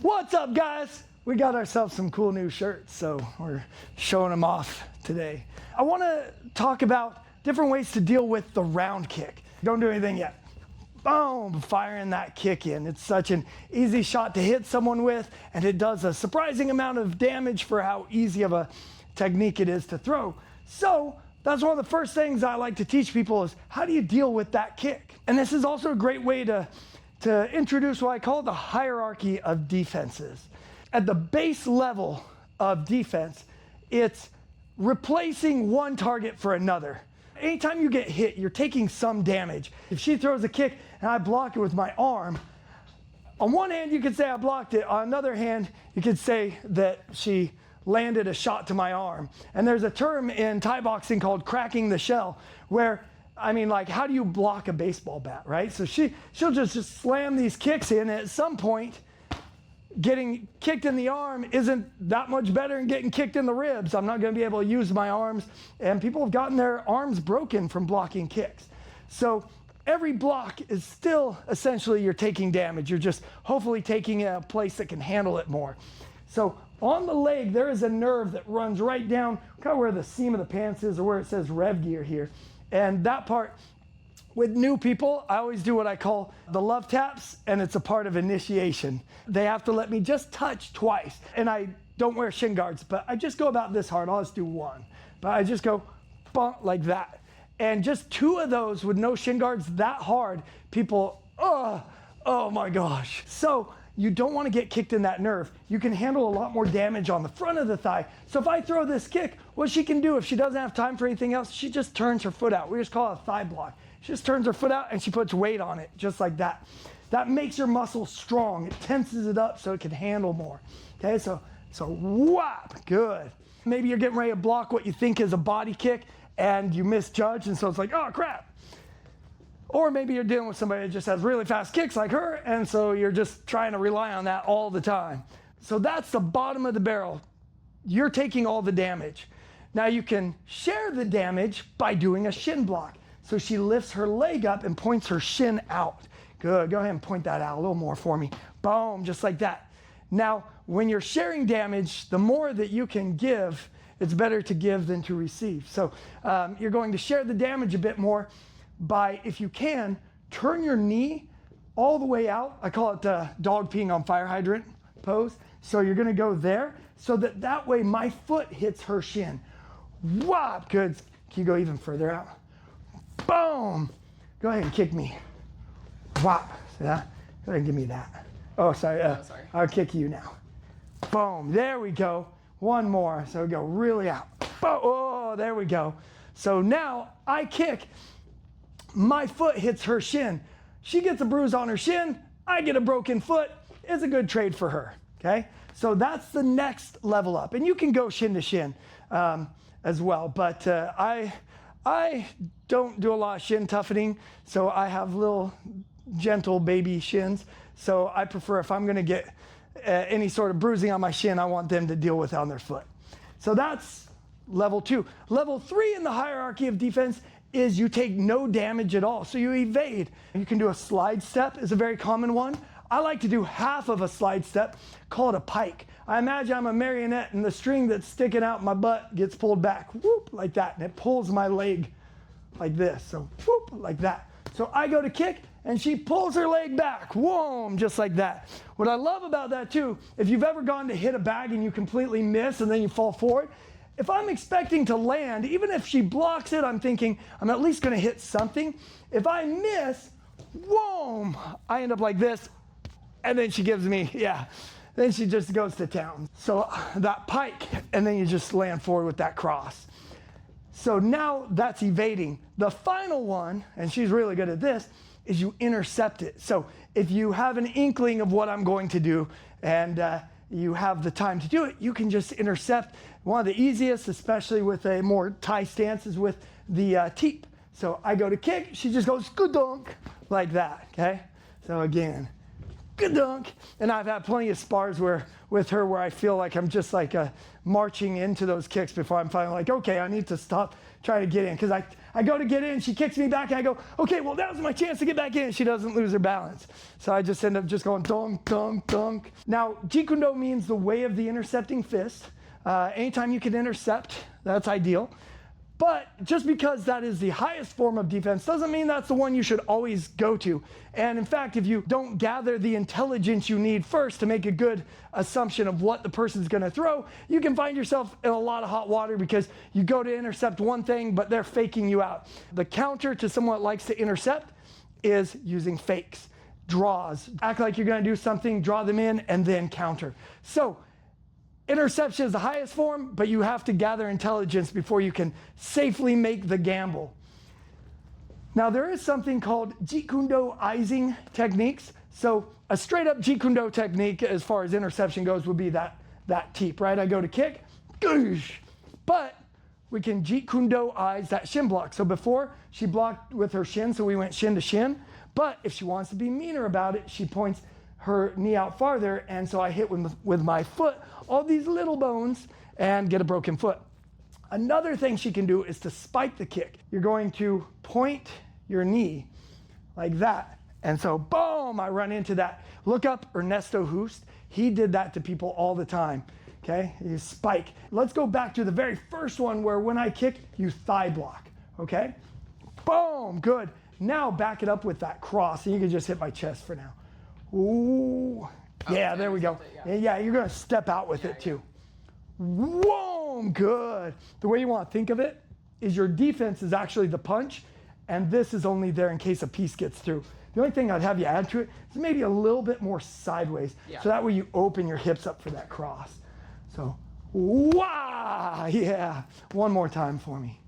What's up, guys? We got ourselves some cool new shirts, so we're showing them off today. I want to talk about different ways to deal with the round kick. Don't do anything yet. Boom, firing that kick in. It's such an easy shot to hit someone with, and it does a surprising amount of damage for how easy of a technique it is to throw. So that's one of the first things I like to teach people is how do you deal with that kick? And this is also a great way to introduce what I call the hierarchy of defenses. At the base level of defense, it's replacing one target for another. Anytime you get hit, you're taking some damage. If she throws a kick and I block it with my arm, on one hand you could say I blocked it, on another hand you could say that she landed a shot to my arm. And there's a term in Thai boxing called cracking the shell, where like, how do you block a baseball bat, right? So she'll just slam these kicks in, and at some point, getting kicked in the arm isn't that much better than getting kicked in the ribs. I'm not going to be able to use my arms, and people have gotten their arms broken from blocking kicks. So every block is still essentially you're taking damage. You're just hopefully taking a place that can handle it more. So on the leg, there is a nerve that runs right down kind of where the seam of the pants is, or where it says rev gear here. And that part, with new people, I always do what I call the love taps, and it's a part of initiation. They have to let me just touch twice. And I don't wear shin guards, but I just go about this hard. I'll just do one. But I just go bump like that. And just two of those with no shin guards that hard, people, oh my gosh. So you don't want to get kicked in that nerve. You can handle a lot more damage on the front of the thigh. So if I throw this kick, what she can do if she doesn't have time for anything else, she just turns her foot out. We just call it a thigh block. She just turns her foot out and she puts weight on it, just like that. That makes your muscle strong. It tenses it up so it can handle more. Okay, so whap, good. Maybe you're getting ready to block what you think is a body kick and you misjudge, and so it's like, oh crap. Or maybe you're dealing with somebody that just has really fast kicks like her, and so you're just trying to rely on that all the time. So that's the bottom of the barrel. You're taking all the damage. Now you can share the damage by doing a shin block. So she lifts her leg up and points her shin out. Good, go ahead and point that out a little more for me. Boom, just like that. Now, when you're sharing damage, the more that you can give, it's better to give than to receive. So you're going to share the damage a bit more by, if you can, turn your knee all the way out. I call it dog peeing on fire hydrant pose. So you're gonna go there so that way my foot hits her shin. Whop, good. Can you go even further out? Boom. Go ahead and kick me. Whop. See that? Go ahead and give me that. Oh, sorry. Sorry. I'll kick you now. Boom. There we go. One more. So we go really out. Boom. Oh, there we go. So now I kick. My foot hits her shin. She gets a bruise on her shin. I get a broken foot. It's a good trade for her. Okay? So that's the next level up. And you can go shin to shin as well. But I don't do a lot of shin toughening, so I have little gentle baby shins. So I prefer, if I'm going to get any sort of bruising on my shin, I want them to deal with it on their foot. So that's level 2. Level 3 in the hierarchy of defense is you take no damage at all. So you evade. You can do a slide step, is a very common one. I like to do half of a slide step, call it a pike. I imagine I'm a marionette and the string that's sticking out my butt gets pulled back, whoop, like that, and it pulls my leg like this, so whoop, like that. So I go to kick and she pulls her leg back, whoa, just like that. What I love about that too, if you've ever gone to hit a bag and you completely miss and then you fall forward, if I'm expecting to land, even if she blocks it, I'm thinking I'm at least gonna hit something. If I miss, whoa, I end up like this, and then she gives me, then she just goes to town. So that pike, and then you just land forward with that cross. So now that's evading. The final one, and she's really good at this, is you intercept it. So if you have an inkling of what I'm going to do, and you have the time to do it, you can just intercept. One of the easiest, especially with a more Thai stance, is with the teep. So I go to kick, she just goes skudunk, like that, okay? So again, Dunk. And I've had plenty of spars with her where I feel like I'm just like marching into those kicks before I'm finally like, okay, I need to stop trying to get in. Because I go to get in, she kicks me back, and I go, okay, well, that was my chance to get back in. She doesn't lose her balance. So I just end up just going dunk, dunk, dunk. Now, Jeet Kune Do means the way of the intercepting fist. Anytime you can intercept, that's ideal. But just because that is the highest form of defense doesn't mean that's the one you should always go to. And in fact, if you don't gather the intelligence you need first to make a good assumption of what the person's gonna throw, you can find yourself in a lot of hot water because you go to intercept one thing, but they're faking you out. The counter to someone that likes to intercept is using fakes, draws. Act like you're gonna do something, draw them in, and then counter. So, interception is the highest form, but you have to gather intelligence before you can safely make the gamble. Now, there is something called Jeet Kune Do-izing techniques. So a straight up Jeet Kune Do technique as far as interception goes would be that teep, right? I go to kick, goosh. But we can Jeet Kune Do-ize that shin block. So before, she blocked with her shin, so we went shin to shin. But if she wants to be meaner about it, she points her knee out farther, and so I hit with my foot all these little bones and get a broken foot. Another thing she can do is to spike the kick. You're going to point your knee like that, and so boom, I run into that. Look up Ernesto Hoost. He did that to people all the time, okay? You spike. Let's go back to the very first one where when I kick, you thigh block, okay? Boom, good. Now back it up with that cross, and you can just hit my chest for now. Ooh, yeah, there we go. Yeah, you're gonna step out with it too. Whoa, good. The way you wanna think of it is your defense is actually the punch, and this is only there in case a piece gets through. The only thing I'd have you add to it is maybe a little bit more sideways, so that way you open your hips up for that cross. So, wah, yeah. One more time for me.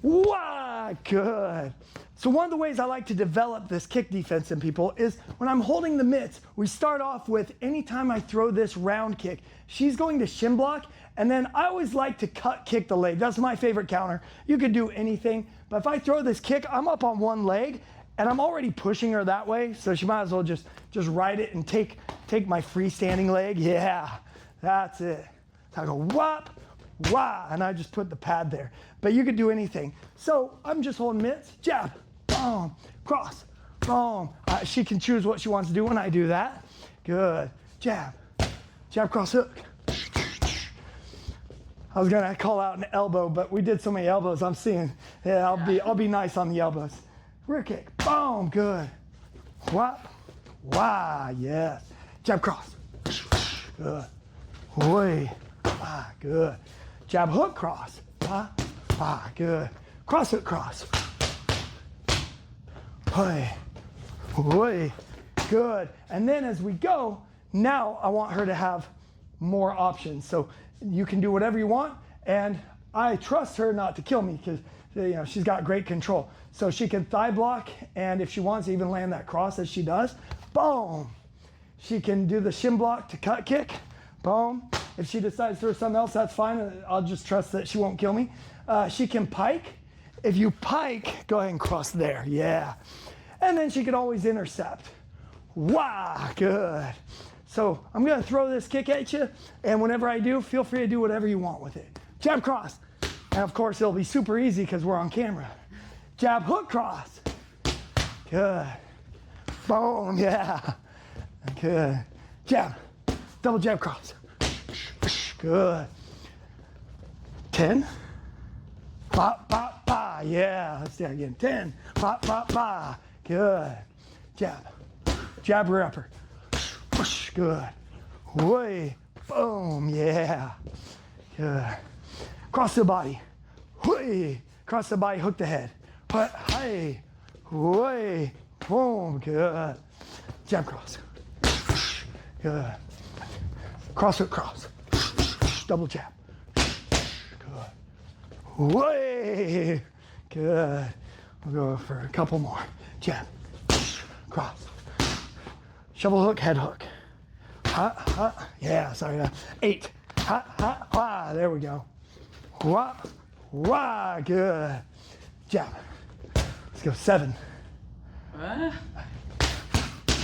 Wah, good. So one of the ways I like to develop this kick defense in people is when I'm holding the mitts, we start off with anytime I throw this round kick, she's going to shin block, and then I always like to cut kick the leg. That's my favorite counter. You could do anything, but if I throw this kick, I'm up on one leg, and I'm already pushing her that way, so she might as well just ride it and take my freestanding leg. Yeah, that's it. So I go whop, wah, and I just put the pad there. But you could do anything. So I'm just holding mitts, jab, boom, cross, boom. She can choose what she wants to do when I do that. Good. Jab, jab, cross, hook. I was gonna call out an elbow, but we did so many elbows. I'm seeing, yeah, I'll be nice on the elbows. Rear kick, boom, good. Whop, wah, yes. Jab, cross, good. Way, ah, good. Jab, hook, cross, ah, ah, good. Cross, hook, cross. Way, good. And then as we go, now I want her to have more options. So you can do whatever you want, and I trust her not to kill me because she's got great control. So she can thigh block, and if she wants to even land that cross as she does, boom. She can do the shin block to cut kick, boom. If she decides to throw something else, that's fine. I'll just trust that she won't kill me. She can pike. If you pike, go ahead and cross there, yeah. And then she can always intercept. Wow, good. So I'm gonna throw this kick at you, and whenever I do, feel free to do whatever you want with it. Jab, cross. And of course, it'll be super easy because we're on camera. Jab, hook, cross. Good. Boom, yeah. Good. Jab, double jab, cross. Good. 10. Ba, ba, ba. Yeah, let's do that again. 10. Ba, ba, ba. Good. Jab. Jab, rear upper. Good. Way. Boom. Yeah. Good. Cross the body. Way. Cross the body, hook the head. But, hey. Way. Boom. Good. Jab, cross. Good. Cross, hook, cross. Double jab. Good. Way. Good. We'll go for a couple more. Jab. Cross. Shovel hook, head hook. Ha, ha. Yeah, sorry. 8. Ha, ha, ha. There we go. Wah, wah. Good. Jab. Let's go 7.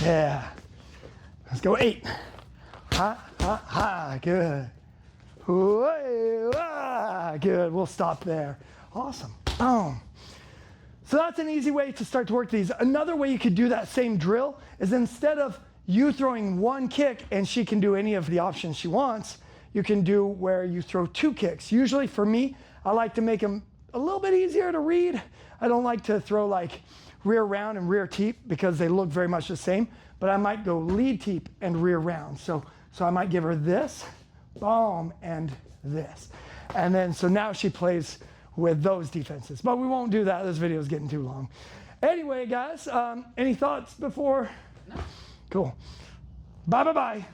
Yeah. Let's go 8. Ha, ha, ha, good. Good, we'll stop there. Awesome, boom. So that's an easy way to start to work these. Another way you could do that same drill is instead of you throwing 1 kick and she can do any of the options she wants, you can do where you throw 2 kicks. Usually for me, I like to make them a little bit easier to read. I don't like to throw like rear round and rear teep because they look very much the same, but I might go lead teep and rear round. So I might give her this, boom, and this. And then, so now she plays with those defenses, but we won't do that. This video is getting too long. Anyway, guys, any thoughts before? No. Cool. Bye.